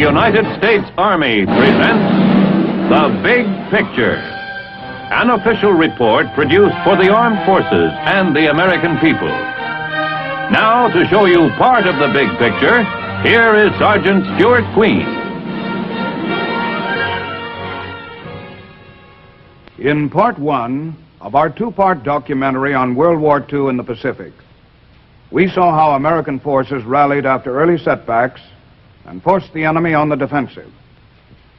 United States Army presents The Big Picture, an official report produced for the armed forces and the American people. Now, to show you part of the big picture, here is Sergeant Stuart Queen. In part one of our two-part documentary on World War II in the Pacific, we saw how American forces rallied after early setbacks and forced the enemy on the defensive.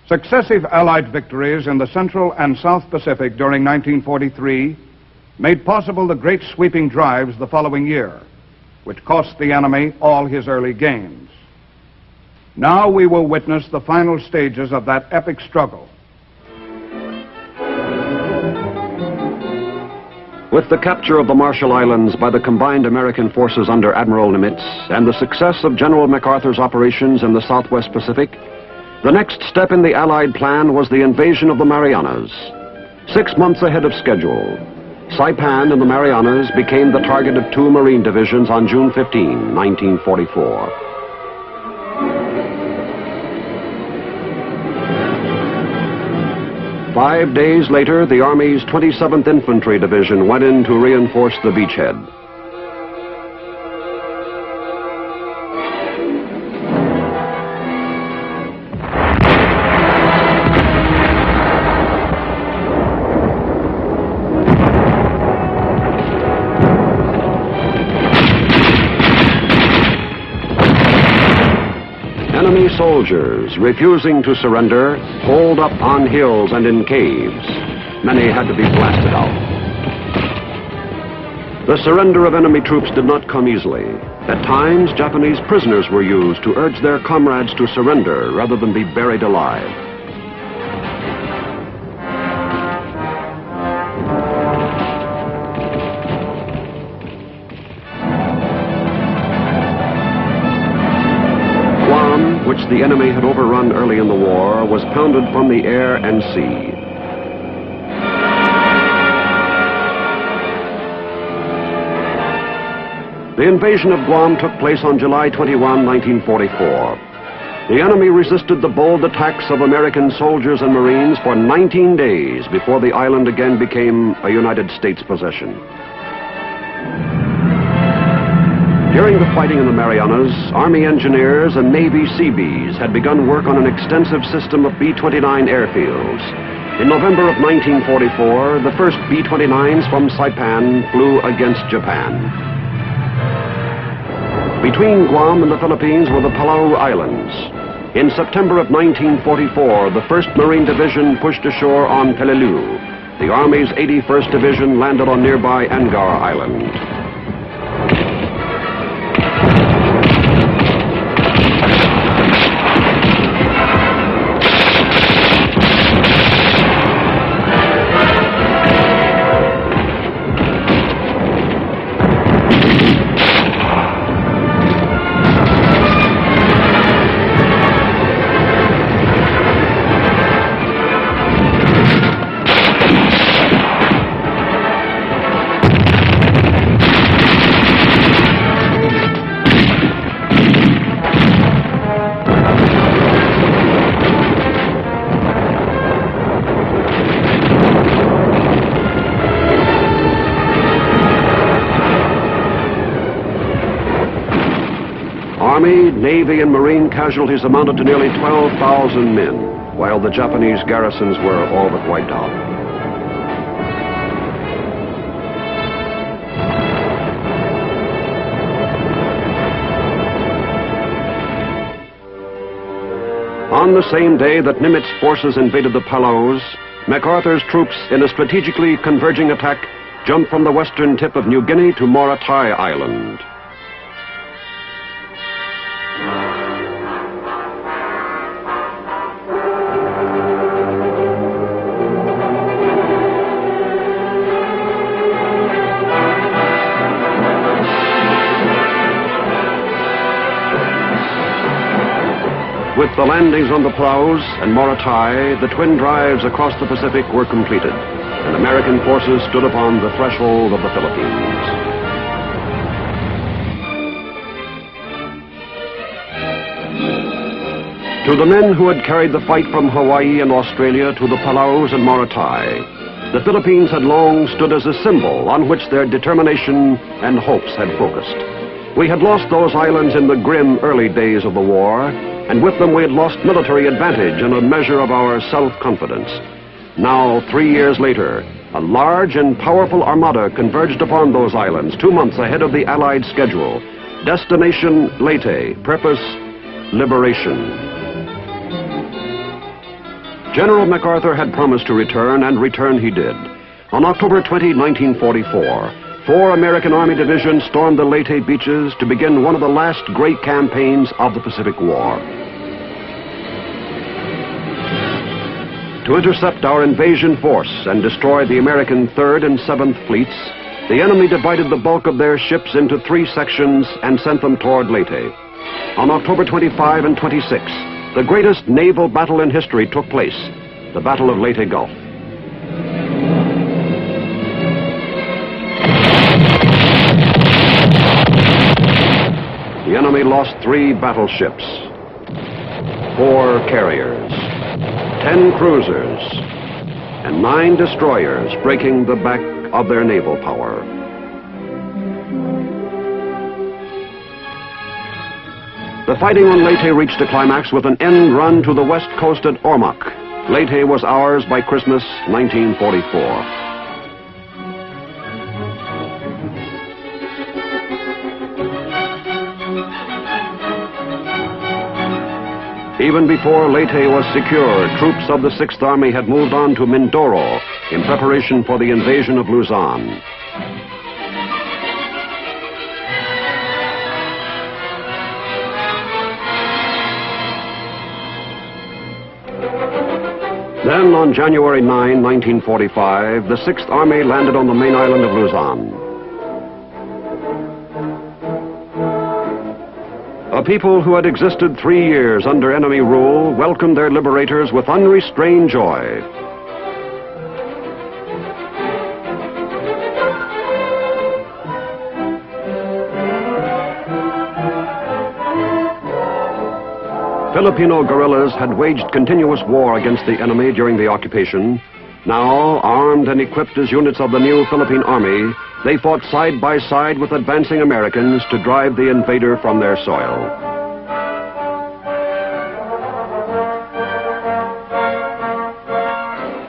Successive Allied victories in the Central and South Pacific during 1943 made possible the great sweeping drives the following year, which cost the enemy all his early gains. Now we will witness the final stages of that epic struggle. With the capture of the Marshall Islands by the combined American forces under Admiral Nimitz and the success of General MacArthur's operations in the Southwest Pacific, the next step in the Allied plan was the invasion of the Marianas. 6 months ahead of schedule, Saipan and the Marianas became the target of two Marine divisions on June 15, 1944. 5 days later, the Army's 27th Infantry Division went in to reinforce the beachhead. Enemy soldiers, refusing to surrender, holed up on hills and in caves. Many had to be blasted out. The surrender of enemy troops did not come easily. At times, Japanese prisoners were used to urge their comrades to surrender rather than be buried alive. Which the enemy had overrun early in the war, was pounded from the air and sea. The invasion of Guam took place on July 21, 1944. The enemy resisted the bold attacks of American soldiers and Marines for 19 days before the island again became a United States possession. During the fighting in the Marianas, Army engineers and Navy Seabees had begun work on an extensive system of B-29 airfields. In November of 1944, the first B-29s from Saipan flew against Japan. Between Guam and the Philippines were the Palau Islands. In September of 1944, the 1st Marine Division pushed ashore on Peleliu. The Army's 81st Division landed on nearby Angar Island. Army, Navy, and Marine casualties amounted to nearly 12,000 men, while the Japanese garrisons were all but wiped out. On the same day that Nimitz forces invaded the Palaus, MacArthur's troops, in a strategically converging attack, jumped from the western tip of New Guinea to Morotai Island. With the landings on the Palaus and Morotai, the twin drives across the Pacific were completed, and American forces stood upon the threshold of the Philippines. To the men who had carried the fight from Hawaii and Australia to the Palaus and Morotai, the Philippines had long stood as a symbol on which their determination and hopes had focused. We had lost those islands in the grim early days of the war, and with them we had lost military advantage and a measure of our self-confidence. Now, 3 years later, a large and powerful armada converged upon those islands 2 months ahead of the Allied schedule. Destination Leyte, purpose liberation. General MacArthur had promised to return, and return he did. On October 20, 1944, 4 American Army divisions stormed the Leyte beaches to begin one of the last great campaigns of the Pacific War. To intercept our invasion force and destroy the American 3rd and 7th fleets, the enemy divided the bulk of their ships into 3 sections and sent them toward Leyte. On October 25 and 26, the greatest naval battle in history took place, the Battle of Leyte Gulf. The enemy lost 3 battleships, 4 carriers, 10 cruisers, and 9 destroyers, breaking the back of their naval power. The fighting on Leyte reached a climax with an end run to the west coast at Ormoc. Leyte was ours by Christmas 1944. Even before Leyte was secure, troops of the 6th Army had moved on to Mindoro in preparation for the invasion of Luzon. Then, on January 9, 1945, the 6th Army landed on the main island of Luzon. A people who had existed 3 years under enemy rule welcomed their liberators with unrestrained joy. Filipino guerrillas had waged continuous war against the enemy during the occupation. Now, armed and equipped as units of the new Philippine Army, they fought side by side with advancing Americans to drive the invader from their soil.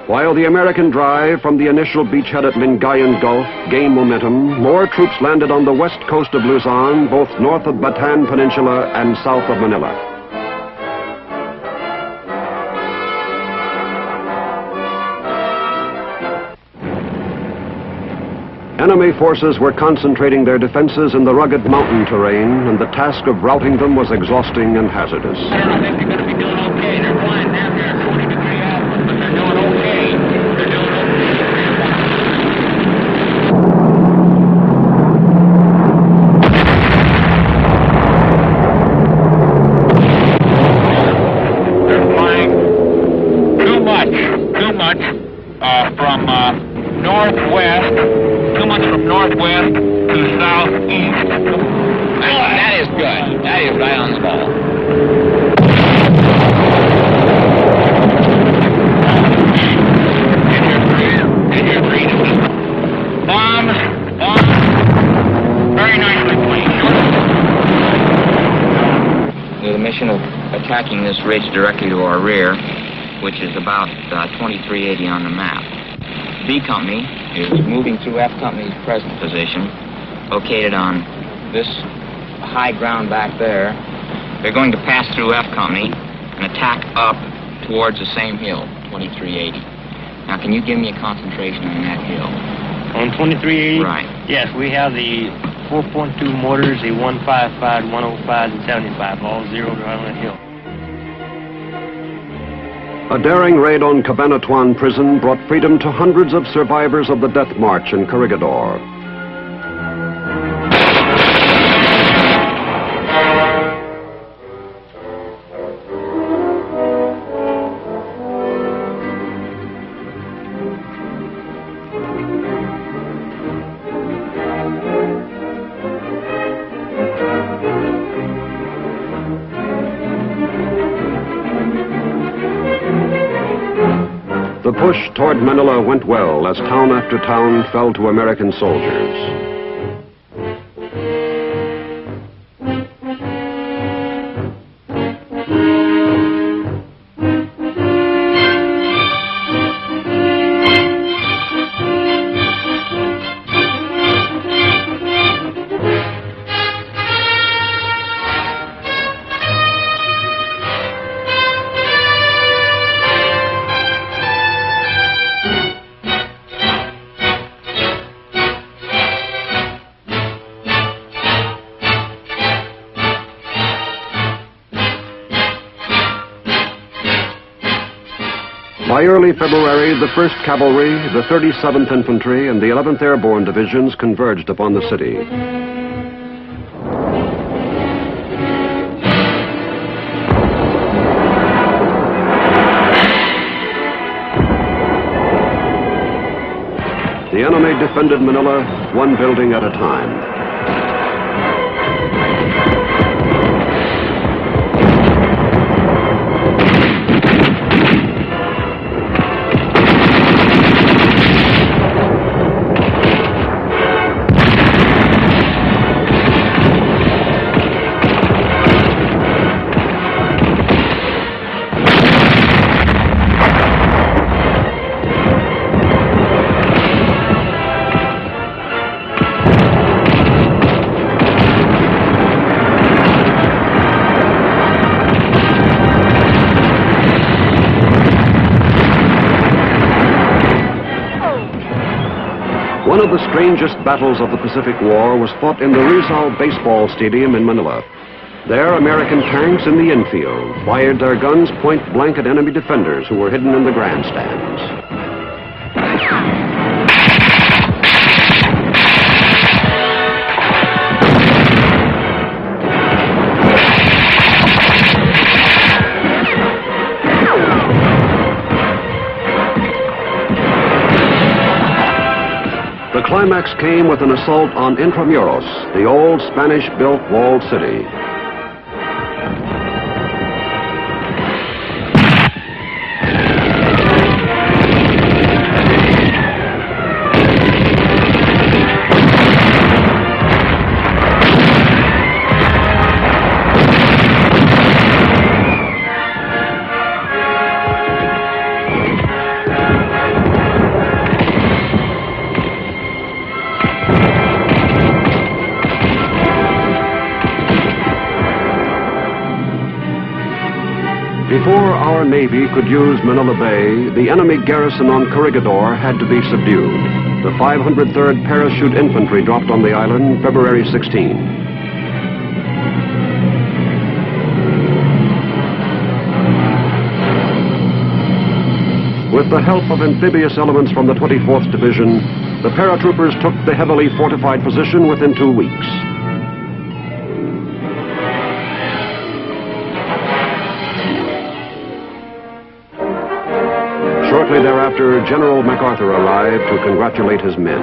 While the American drive from the initial beachhead at Lingayen Gulf gained momentum, more troops landed on the west coast of Luzon, both north of Bataan Peninsula and south of Manila. Enemy forces were concentrating their defenses in the rugged mountain terrain, and the task of routing them was exhausting and hazardous. I don't think they're going to be doing okay. They're flying down there at 20-degree altitude, but they're doing okay. They're doing okay. They're flying too much from northwest. Too much from northwest to southeast. That is good. That is right on the ball. Engineer three. Bombs. Very nicely placed. With a mission of attacking this ridge directly to our rear, which is about 2380 on the map. B Company is moving through F Company's present position, located on this high ground back there. They're going to pass through F Company and attack up towards the same hill, 2380. Now, can you give me a concentration on that hill? On 2380? Right. Yes, we have the 4.2 mortars, the 155, 105, and 75, all zeroed right on the hill. A daring raid on Cabanatuan Prison brought freedom to hundreds of survivors of the Death March in Corregidor. push toward Manila went well as town after town fell to American soldiers. By early February, the 1st Cavalry, the 37th Infantry, and the 11th Airborne Divisions converged upon the city. The enemy defended Manila, one building at a time. One of the strangest battles of the Pacific War was fought in the Rizal baseball stadium in Manila. There, American tanks in the infield fired their guns point blank at enemy defenders who were hidden in the grandstands. The climax came with an assault on Intramuros, the old Spanish-built walled city. Before our Navy could use Manila Bay, the enemy garrison on Corregidor had to be subdued. The 503rd Parachute Infantry dropped on the island February 16. With the help of amphibious elements from the 24th Division, the paratroopers took the heavily fortified position within 2 weeks. Shortly thereafter, General MacArthur arrived to congratulate his men.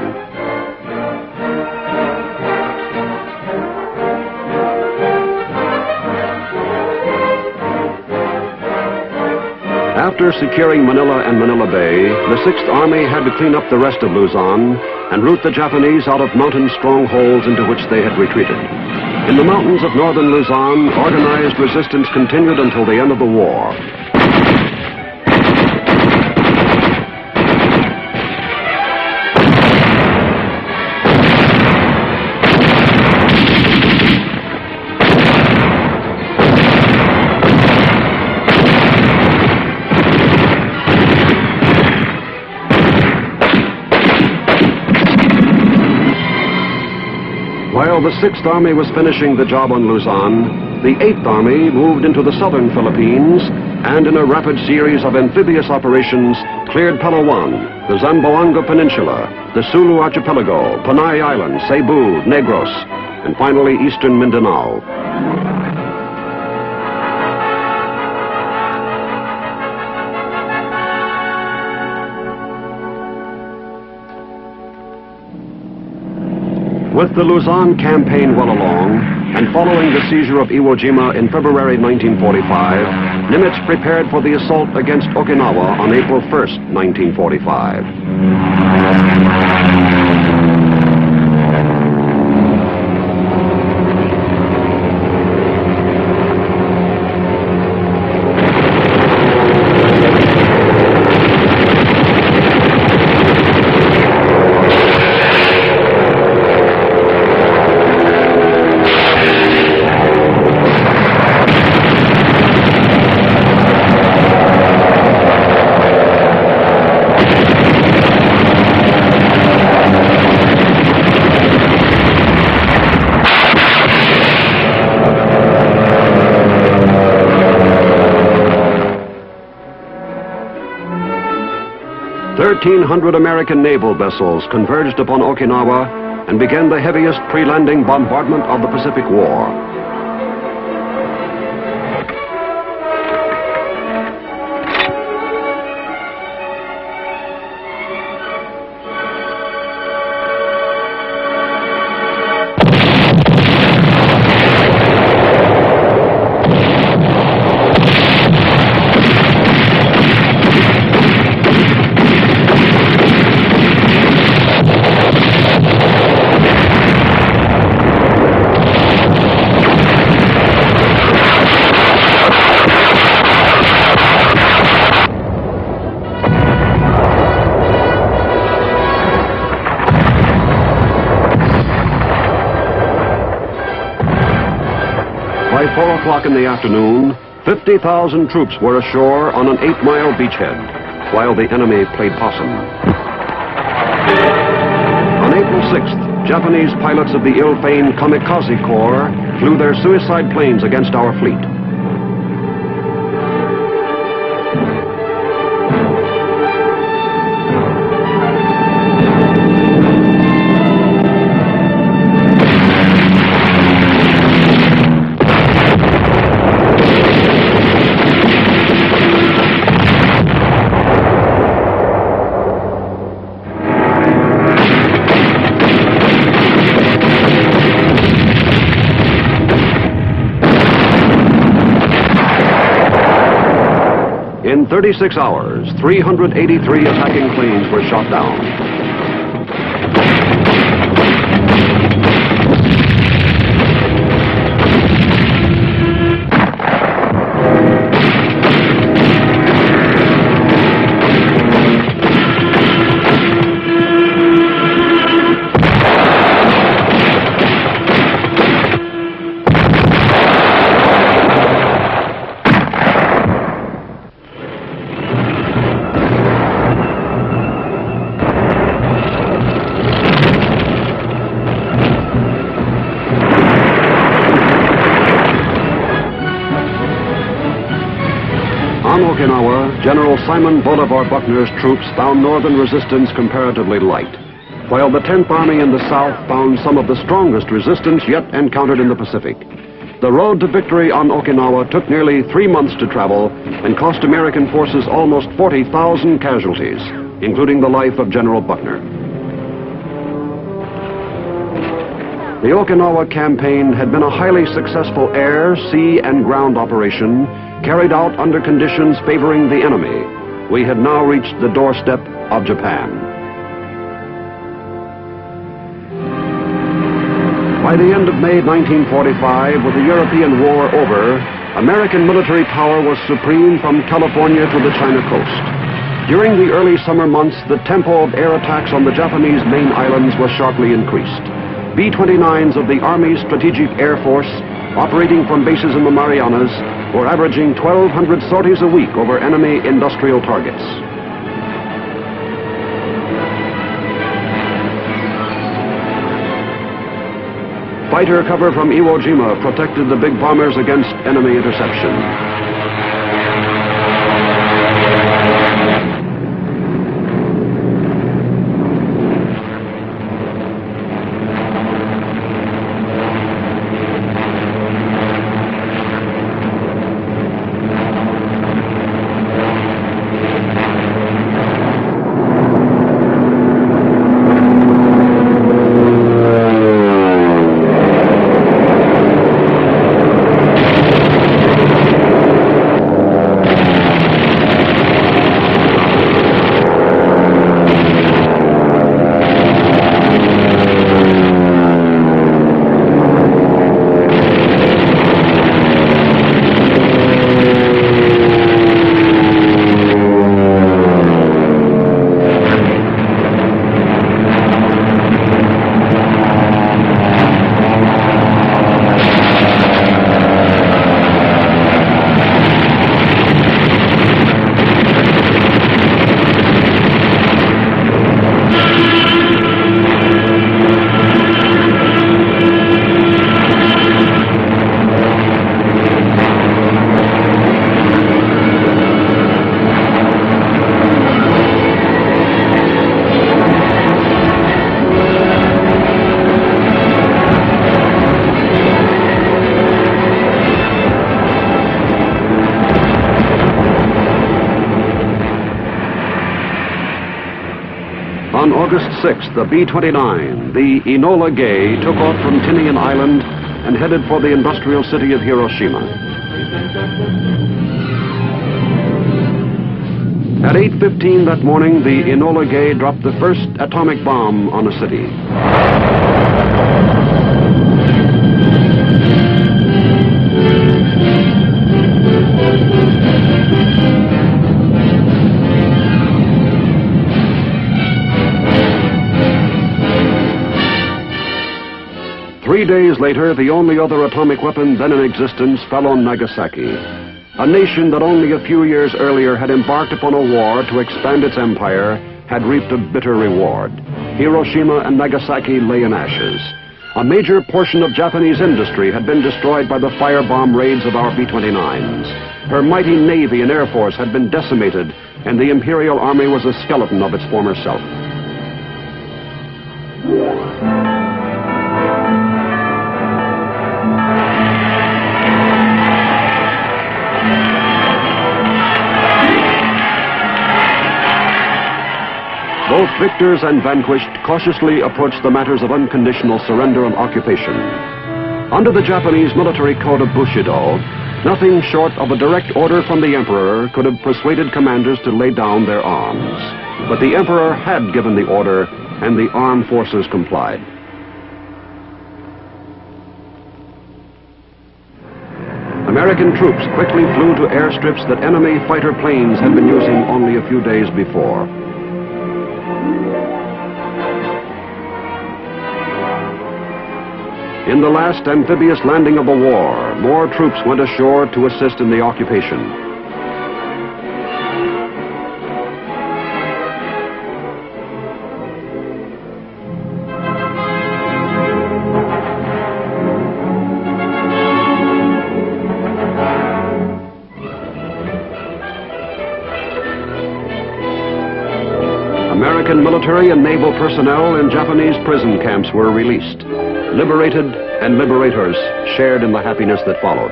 After securing Manila and Manila Bay, the 6th Army had to clean up the rest of Luzon and rout the Japanese out of mountain strongholds into which they had retreated. In the mountains of northern Luzon, organized resistance continued until the end of the war. While the 6th Army was finishing the job on Luzon, the 8th Army moved into the southern Philippines and in a rapid series of amphibious operations cleared Palawan, the Zamboanga Peninsula, the Sulu Archipelago, Panay Island, Cebu, Negros, and finally eastern Mindanao. With the Luzon campaign well along, and following the seizure of Iwo Jima in February 1945, Nimitz prepared for the assault against Okinawa on April 1st, 1945. "1,300 American naval vessels converged upon Okinawa and began the heaviest pre-landing bombardment of the Pacific War. By 4 o'clock in the afternoon, 50,000 troops were ashore on an 8-mile beachhead, while the enemy played possum. On April 6th, Japanese pilots of the ill-famed Kamikaze Corps flew their suicide planes against our fleet. In 36 hours, 383 attacking planes were shot down. On Okinawa, General Simon Bolivar Buckner's troops found northern resistance comparatively light, while the 10th Army in the south found some of the strongest resistance yet encountered in the Pacific. The road to victory on Okinawa took nearly 3 months to travel and cost American forces almost 40,000 casualties, including the life of General Buckner. The Okinawa campaign had been a highly successful air, sea, and ground operation carried out under conditions favoring the enemy. We had now reached the doorstep of Japan. By the end of May 1945, with the European war over, American military power was supreme from California to the China coast. During the early summer months, the tempo of air attacks on the Japanese main islands was sharply increased. B-29s of the Army's Strategic Air Force, operating from bases in the Marianas, were averaging 1,200 sorties a week over enemy industrial targets. Fighter cover from Iwo Jima protected the big bombers against enemy interception. On August 6th, the B-29, the Enola Gay, took off from Tinian Island and headed for the industrial city of Hiroshima. At 8:15 that morning, the Enola Gay dropped the first atomic bomb on a city. 3 days later, the only other atomic weapon then in existence fell on Nagasaki, a nation that only a few years earlier had embarked upon a war to expand its empire, had reaped a bitter reward. Hiroshima and Nagasaki lay in ashes. A major portion of Japanese industry had been destroyed by the firebomb raids of our B-29s. Her mighty Navy and Air Force had been decimated, and the Imperial Army was a skeleton of its former self. Both victors and vanquished cautiously approached the matters of unconditional surrender and occupation. Under the Japanese military code of Bushido, nothing short of a direct order from the Emperor could have persuaded commanders to lay down their arms. But the Emperor had given the order, and the armed forces complied. American troops quickly flew to airstrips that enemy fighter planes had been using only a few days before. In the last amphibious landing of the war, more troops went ashore to assist in the occupation. American military and naval personnel in Japanese prison camps were released. Liberated and liberators shared in the happiness that followed.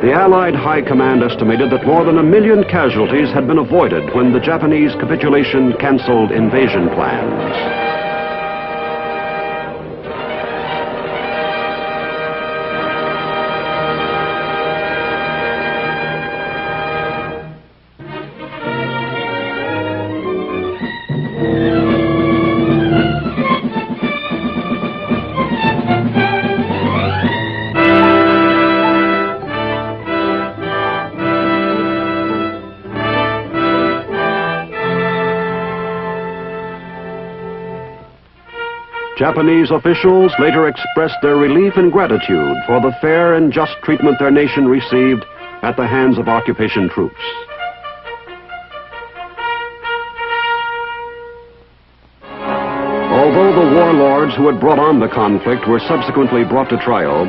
The Allied High Command estimated that more than 1 million casualties had been avoided when the Japanese capitulation canceled invasion plans. Japanese officials later expressed their relief and gratitude for the fair and just treatment their nation received at the hands of occupation troops. Although the warlords who had brought on the conflict were subsequently brought to trial,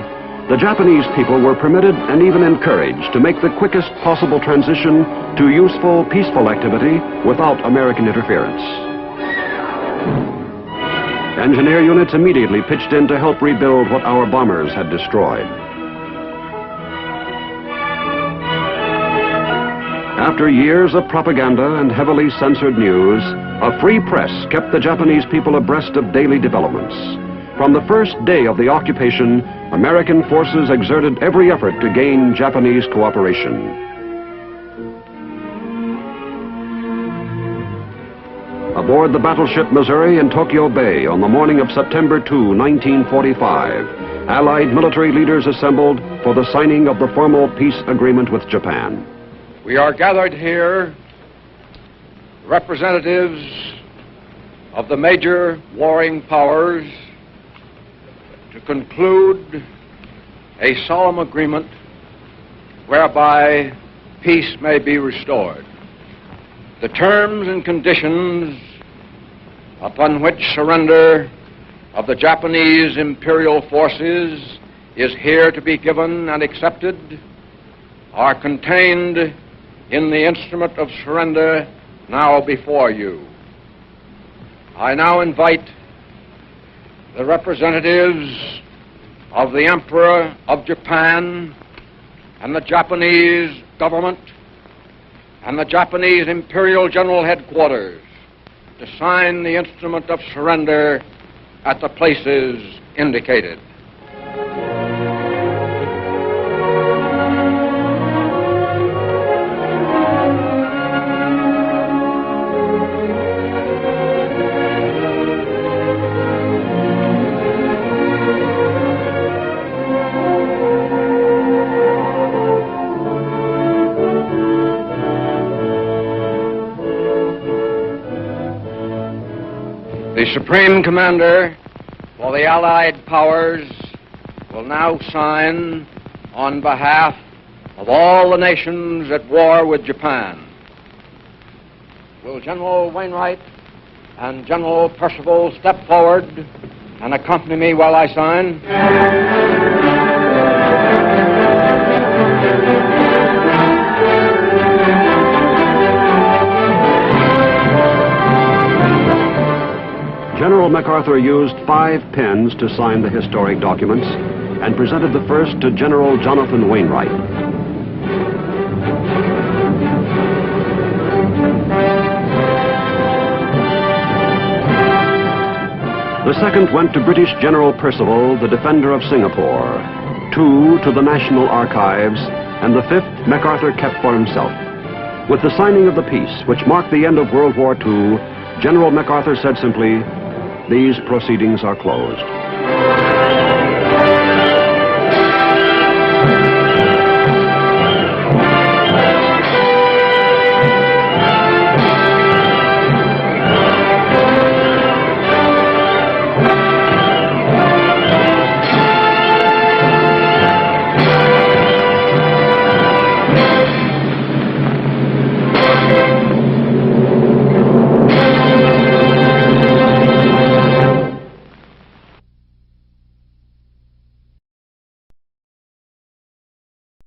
the Japanese people were permitted and even encouraged to make the quickest possible transition to useful, peaceful activity without American interference. Engineer units immediately pitched in to help rebuild what our bombers had destroyed. After years of propaganda and heavily censored news, a free press kept the Japanese people abreast of daily developments. From the first day of the occupation, American forces exerted every effort to gain Japanese cooperation. Aboard the Battleship Missouri in Tokyo Bay on the morning of September 2, 1945, Allied military leaders assembled for the signing of the formal peace agreement with Japan. We are gathered here, representatives of the major warring powers, to conclude a solemn agreement whereby peace may be restored. The terms and conditions upon which surrender of the Japanese imperial forces is here to be given and accepted are contained in the instrument of surrender now before you. I now invite the representatives of the Emperor of Japan and the Japanese government and the Japanese Imperial General Headquarters to sign the instrument of surrender at the places indicated. The Supreme Commander for the Allied Powers will now sign on behalf of all the nations at war with Japan. Will General Wainwright and General Percival step forward and accompany me while I sign? General MacArthur used 5 pens to sign the historic documents and presented the first to General Jonathan Wainwright. The second went to British General Percival, the defender of Singapore, 2 to the National Archives, and the 5th MacArthur kept for himself. With the signing of the peace, which marked the end of World War II, General MacArthur said simply, "These proceedings are closed."